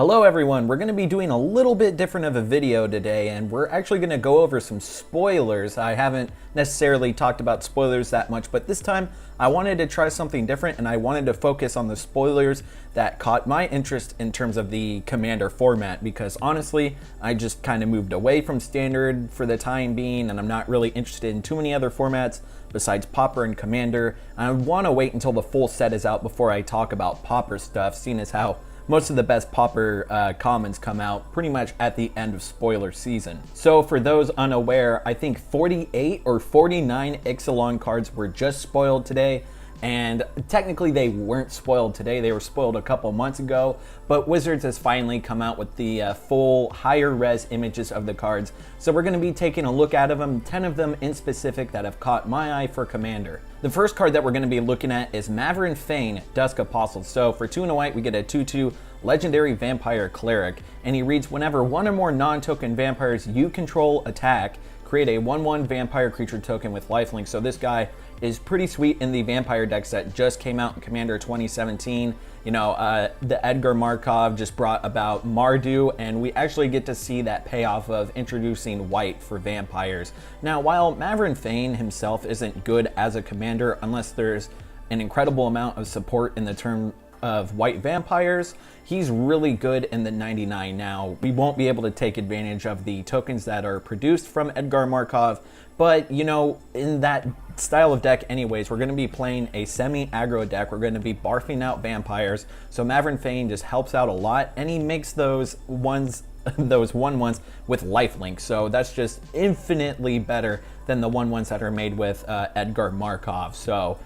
Hello everyone, we're going to be doing a little bit different of a video today, and we're actually going to go over some spoilers. I haven't necessarily talked about spoilers that much, but this time I wanted to try something different, and I wanted to focus on the spoilers that caught my interest in terms of the Commander format, because honestly, I just kind of moved away from Standard for the time being, and I'm not really interested in too many other formats besides Pauper and Commander. I want to wait until the full set is out before I talk about Pauper stuff, seeing as how most of the best Pauper commons come out pretty much at the end of spoiler season. So for those unaware, I think 48 or 49 Ixalan cards were just spoiled today. And technically they weren't spoiled today, they were spoiled a couple months ago, but Wizards has finally come out with the full higher res images of the cards. So we're going to be taking a look at them, 10 of them in specific that have caught my eye for Commander. The first card that we're going to be looking at is Maverick Fane, Dusk Apostle. So for 2 and a white, we get a 2/2 Legendary Vampire Cleric, and he reads, whenever one or more non-token vampires you control attack, create a 1/1 vampire creature token with lifelink. So this guy is pretty sweet in the vampire decks that just came out in Commander 2017. You know, the Edgar Markov just brought about Mardu, and we actually get to see that payoff of introducing white for vampires. Now, while Maverick Fane himself isn't good as a commander unless there's an incredible amount of support in the term of white vampires, he's really good in the 99. Now, we won't be able to take advantage of the tokens that are produced from Edgar Markov, but you know, in that style of deck anyways, we're going to be playing a semi-aggro deck. We're going to be barfing out vampires, so Maverick Fane just helps out a lot, and he makes those ones those 1/1s with lifelink, so that's just infinitely better than the 1/1s that are made with Edgar Markov. So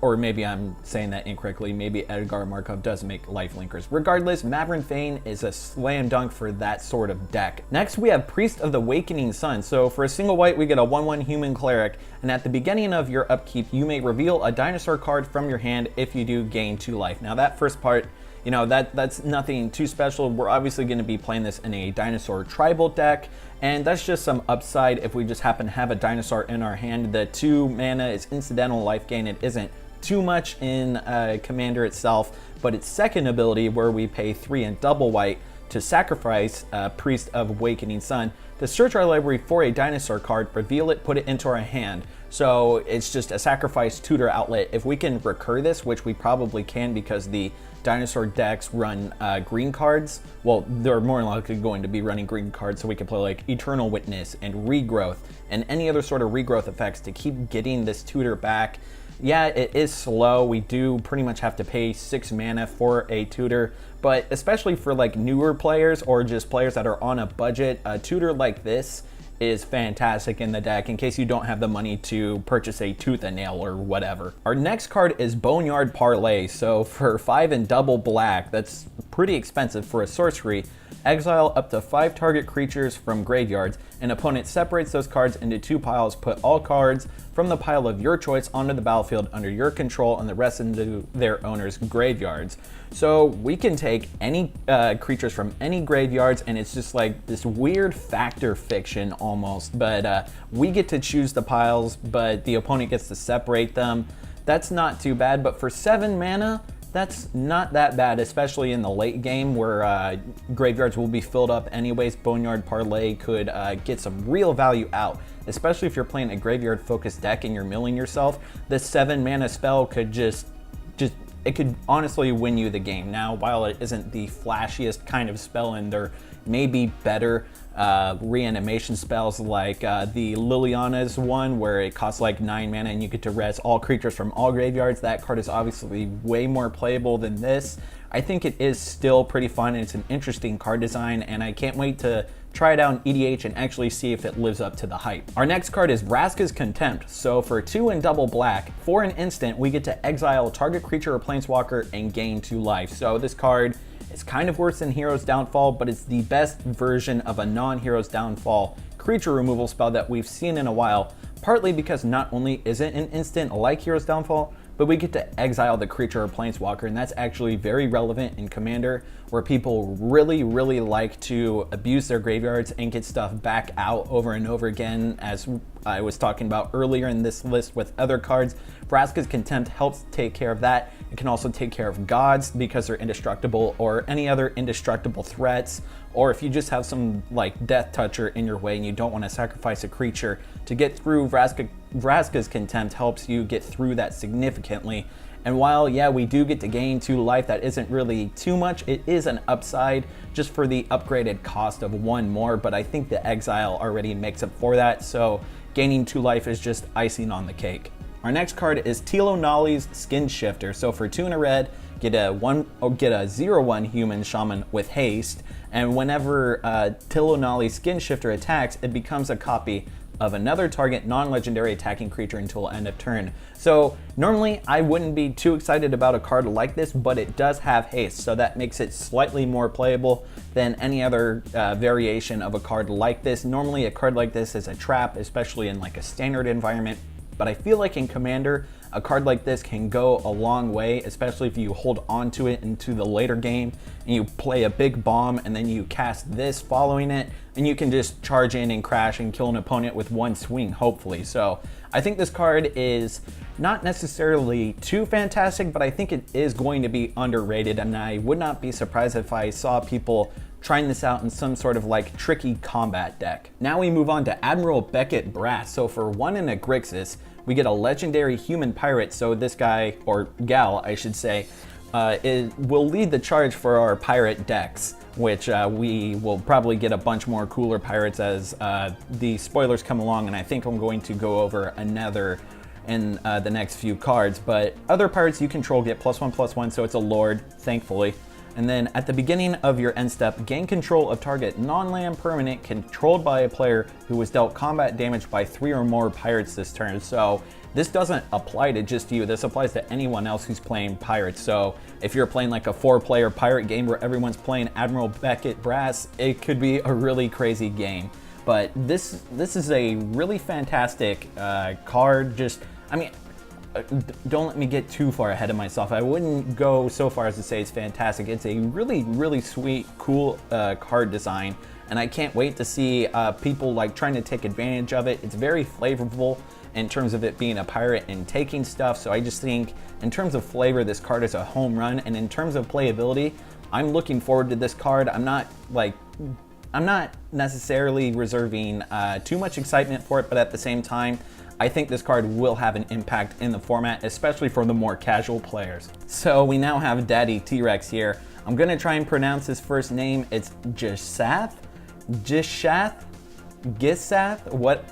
or maybe I'm saying that incorrectly. Maybe Edgar Markov does make lifelinkers. Regardless, Maverick Fane is a slam dunk for that sort of deck. Next, we have Priest of the Awakening Sun. So for a single white, we get a 1/1 human cleric, and at the beginning of your upkeep, you may reveal a dinosaur card from your hand. If you do, gain 2 life. Now that first part, you know, that's nothing too special. We're obviously going to be playing this in a dinosaur tribal deck, and that's just some upside if we just happen to have a dinosaur in our hand. The 2 mana is incidental life gain. It isn't too much in Commander itself, but its second ability, where we pay 3 and double white to sacrifice Priest of Awakening Sun, to search our library for a dinosaur card, reveal it, put it into our hand. So it's just a sacrifice tutor outlet. If we can recur this, which we probably can because the dinosaur decks run green cards, well, they're more likely going to be running green cards, so we can play like Eternal Witness and Regrowth and any other sort of regrowth effects to keep getting this tutor back. Yeah, it is slow. We do pretty much have to pay 6 mana for a tutor, but especially for like newer players or just players that are on a budget, a tutor like this is fantastic in the deck in case you don't have the money to purchase a tooth and nail or whatever. Our next card is Boneyard Parlay. So for 5 and double black, that's pretty expensive for a sorcery. Exile up to 5 target creatures from graveyards. An opponent separates those cards into 2 piles. Put all cards from the pile of your choice onto the battlefield under your control and the rest into their owners' graveyards. So we can take any creatures from any graveyards, and it's just like this weird factor fiction almost, but we get to choose the piles, but the opponent gets to separate them. That's not too bad, but for 7 mana, that's not that bad, especially in the late game where graveyards will be filled up anyways. Boneyard Parlay could get some real value out, especially if you're playing a graveyard focused deck and you're milling yourself. This 7 mana spell could it could honestly win you the game. Now, while it isn't the flashiest kind of spell, and there may be better reanimation spells like the Liliana's one, where it costs like 9 mana and you get to res all creatures from all graveyards. That card is obviously way more playable than this. I think it is still pretty fun, and it's an interesting card design, and I can't wait to try it out in EDH and actually see if it lives up to the hype. Our next card is Vraska's Contempt. So for 2 and double black, for an instant, we get to exile target creature or planeswalker and gain 2 life. So this card is kind of worse than Hero's Downfall, but it's the best version of a non-Hero's Downfall creature removal spell that we've seen in a while, partly because not only is it an instant like Hero's Downfall, but we get to exile the creature or planeswalker, and that's actually very relevant in Commander, where people really like to abuse their graveyards and get stuff back out over and over again, as I was talking about earlier in this list with other cards. Vraska's Contempt helps take care of that. It can also take care of gods because they're indestructible, or any other indestructible threats, or if you just have some like Death Toucher in your way and you don't want to sacrifice a creature to get through, Vraska's Contempt helps you get through that significantly. And while, yeah, we do get to gain 2 life, that isn't really too much. It is an upside just for the upgraded cost of 1 more, but I think the exile already makes up for that, so gaining 2 life is just icing on the cake. Our next card is Tilonali's Skin Shifter. So for 2 and a red, get a 0/1 human shaman with haste, and whenever Tilonali's Skin Shifter attacks, it becomes a copy of another target non-legendary attacking creature until end of turn. So normally I wouldn't be too excited about a card like this, but it does have haste, so that makes it slightly more playable than any other variation of a card like this. Normally a card like this is a trap, especially in like a standard environment, but I feel like in Commander, a card like this can go a long way, especially if you hold on to it into the later game and you play a big bomb and then you cast this following it, and you can just charge in and crash and kill an opponent with 1 swing, hopefully. So I think this card is not necessarily too fantastic, but I think it is going to be underrated, and I would not be surprised if I saw people trying this out in some sort of like tricky combat deck. Now we move on to Admiral Beckett Brass. So for 1 and a Grixis, we get a legendary human pirate. So this guy, or gal I should say, will lead the charge for our pirate decks, which we will probably get a bunch more cooler pirates as the spoilers come along, and I think I'm going to go over another in the next few cards. But other pirates you control get +1/+1, so it's a lord, thankfully. And then at the beginning of your end step, gain control of target non-land permanent controlled by a player who was dealt combat damage by 3 or more pirates this turn. So this doesn't apply to just you, this applies to anyone else who's playing pirates. So if you're playing like a 4-player pirate game where everyone's playing Admiral Beckett Brass, it could be a really crazy game. But this is a really fantastic card. Don't let me get too far ahead of myself. I wouldn't go so far as to say it's fantastic. It's a really, really sweet, cool card design, and I can't wait to see people like trying to take advantage of it. It's very flavorful in terms of it being a pirate and taking stuff, so I just think in terms of flavor, this card is a home run, and in terms of playability, I'm looking forward to this card. I'm not necessarily reserving too much excitement for it, but at the same time, I think this card will have an impact in the format, especially for the more casual players. So we now have Daddy T-Rex here. I'm gonna try and pronounce his first name. It's Gishath,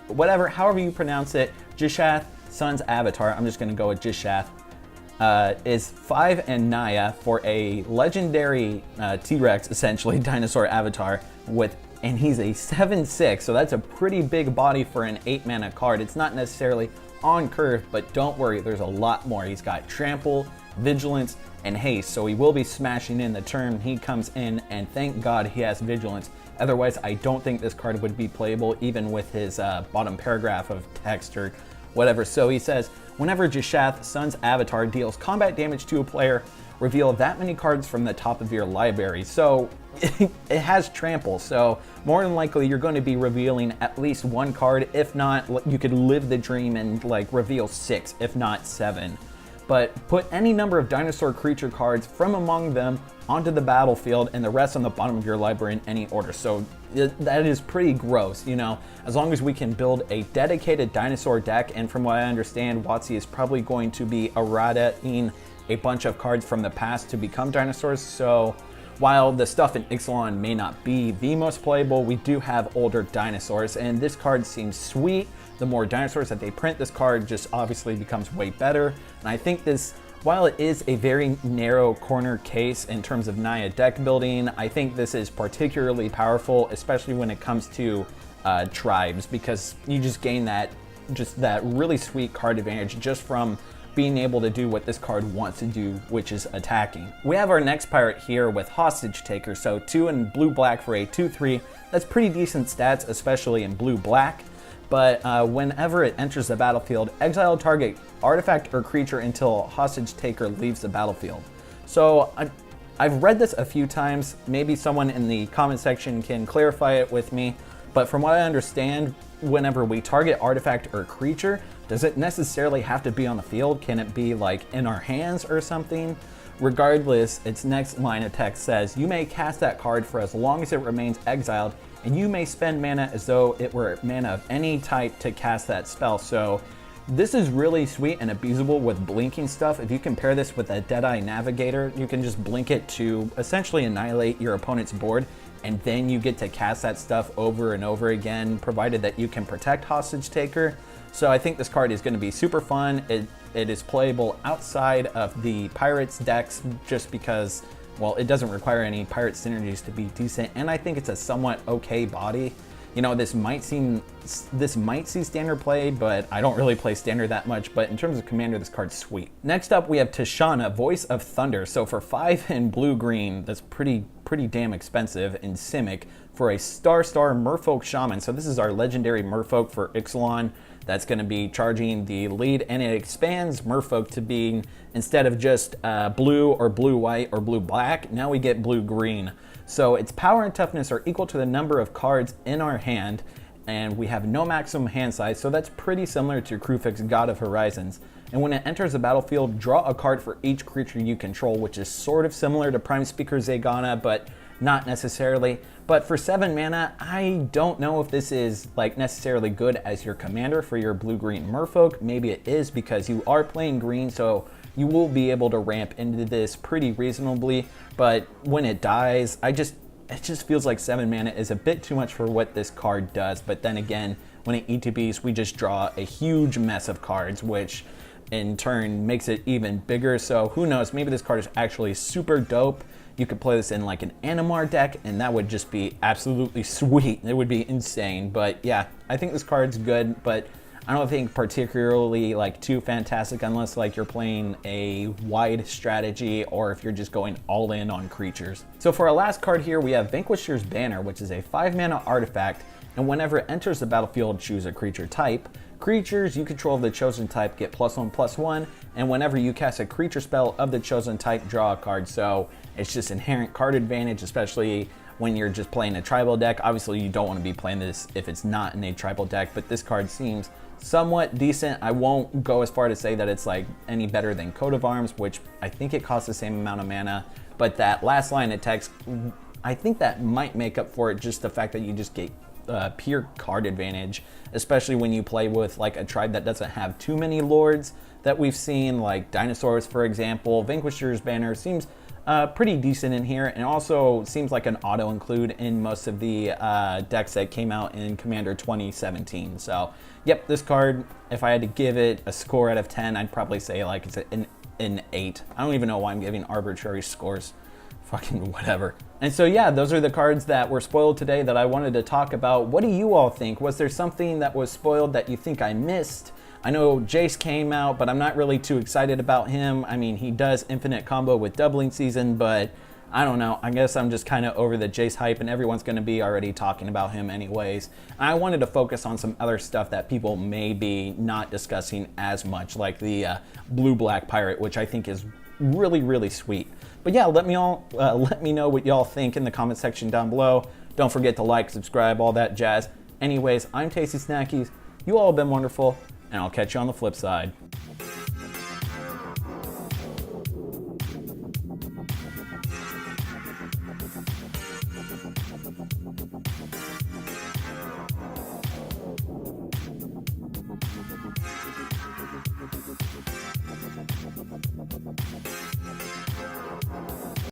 whatever, however you pronounce it. Gishath, Sun's Avatar. I'm just gonna go with Gishath. Is 5 and Naya for a legendary T-Rex, essentially dinosaur avatar and he's a 7/6, so that's a pretty big body for an 8-mana card. It's not necessarily on curve, but don't worry, there's a lot more. He's got Trample, Vigilance, and Haste, so he will be smashing in the turn he comes in, and thank God he has Vigilance. Otherwise, I don't think this card would be playable, even with his bottom paragraph of text or whatever. So he says, whenever Gishath, Sun's Avatar, deals combat damage to a player, reveal that many cards from the top of your library. So it has Trample, so more than likely you're going to be revealing at least 1 card. If not, you could live the dream and like reveal 6, if not 7. But put any number of dinosaur creature cards from among them onto the battlefield and the rest on the bottom of your library in any order. So that is pretty gross, you know, as long as we can build a dedicated dinosaur deck. And from what I understand, WotC is probably going to be errata-ing a bunch of cards from the past to become dinosaurs. So while the stuff in Ixalan may not be the most playable, we do have older dinosaurs, and this card seems sweet. The more dinosaurs that they print, this card just obviously becomes way better. And I think this, while it is a very narrow corner case in terms of Naya deck building, I think this is particularly powerful, especially when it comes to tribes, because you just gain that really sweet card advantage just from being able to do what this card wants to do, which is attacking. We have our next pirate here with Hostage Taker, so 2 and blue-black for a 2/3. That's pretty decent stats, especially in blue-black. But whenever it enters the battlefield, exile target artifact or creature until Hostage Taker leaves the battlefield. So I've read this a few times. Maybe someone in the comment section can clarify it with me. but from what I understand, whenever we target artifact or creature, does it necessarily have to be on the field? Can it be like in our hands or something? Regardless, its next line of text says, you may cast that card for as long as it remains exiled, and you may spend mana as though it were mana of any type to cast that spell. So this is really sweet and abusable with blinking stuff. If you compare this with a Deadeye Navigator, you can just blink it to essentially annihilate your opponent's board, and then you get to cast that stuff over and over again, provided that you can protect Hostage Taker. So I think this card is going to be super fun. It is playable outside of the Pirates decks just because, well, it doesn't require any Pirate synergies to be decent, and I think it's a somewhat okay body. You know, this might see standard play, but I don't really play standard that much, but in terms of commander, this card's sweet. Next up, we have Tishana, Voice of Thunder. So for 5 in blue-green, that's pretty damn expensive in Simic for a star Merfolk Shaman. So this is our legendary Merfolk for Ixalan. That's going to be charging the lead, and it expands Merfolk to being, instead of just blue or blue-white or blue-black, now we get blue-green. So its power and toughness are equal to the number of cards in our hand, and we have no maximum hand size, so that's pretty similar to Krufix God of Horizons. And when it enters the battlefield, draw a card for each creature you control, which is sort of similar to Prime Speaker Zegana, but not necessarily. But for 7 mana, I don't know if this is like necessarily good as your commander for your blue-green Merfolk. Maybe it is because you are playing green, so you will be able to ramp into this pretty reasonably. But when it dies, it just feels like 7 mana is a bit too much for what this card does. But then again, when it ETBs, we just draw a huge mess of cards, which in turn makes it even bigger. So who knows, maybe this card is actually super dope. You could play this in like an Animar deck, and that would just be absolutely sweet. It would be insane. But yeah, I think this card's good, but I don't think particularly like too fantastic unless like you're playing a wide strategy or if you're just going all in on creatures. So for our last card here, we have Vanquisher's Banner, which is a 5 mana artifact, and whenever it enters the battlefield, choose a creature type. Creatures you control of the chosen type get +1/+1, and whenever you cast a creature spell of the chosen type, draw a card. So it's just inherent card advantage, especially when you're just playing a tribal deck. Obviously you don't want to be playing this if it's not in a tribal deck, but this card seems somewhat decent. I won't go as far to say that it's like any better than Coat of Arms, which I think it costs the same amount of mana, but that last line of text, I think that might make up for it, just the fact that you just get pure card advantage, especially when you play with like a tribe that doesn't have too many lords that we've seen, like dinosaurs for example. Vanquisher's Banner seems pretty decent in here, and also seems like an auto include in most of the decks that came out in Commander 2017. So yep, this card, if I had to give it a score out of 10, I'd probably say like it's an 8. I don't even know why I'm giving arbitrary scores. Fucking whatever. And so yeah, those are the cards that were spoiled today that I wanted to talk about. What do you all think? Was there something that was spoiled that you think I missed? I know Jace came out, but I'm not really too excited about him. I mean, he does infinite combo with Doubling Season, but I don't know. I guess I'm just kind of over the Jace hype, and everyone's going to be already talking about him anyways. I wanted to focus on some other stuff that people may be not discussing as much, like the blue-black pirate, which I think is really sweet. But yeah, let me know what y'all think in the comment section down below. Don't forget to like, subscribe, all that jazz. Anyways, I'm Tasty Snackies. You all have been wonderful, and I'll catch you on the flip side.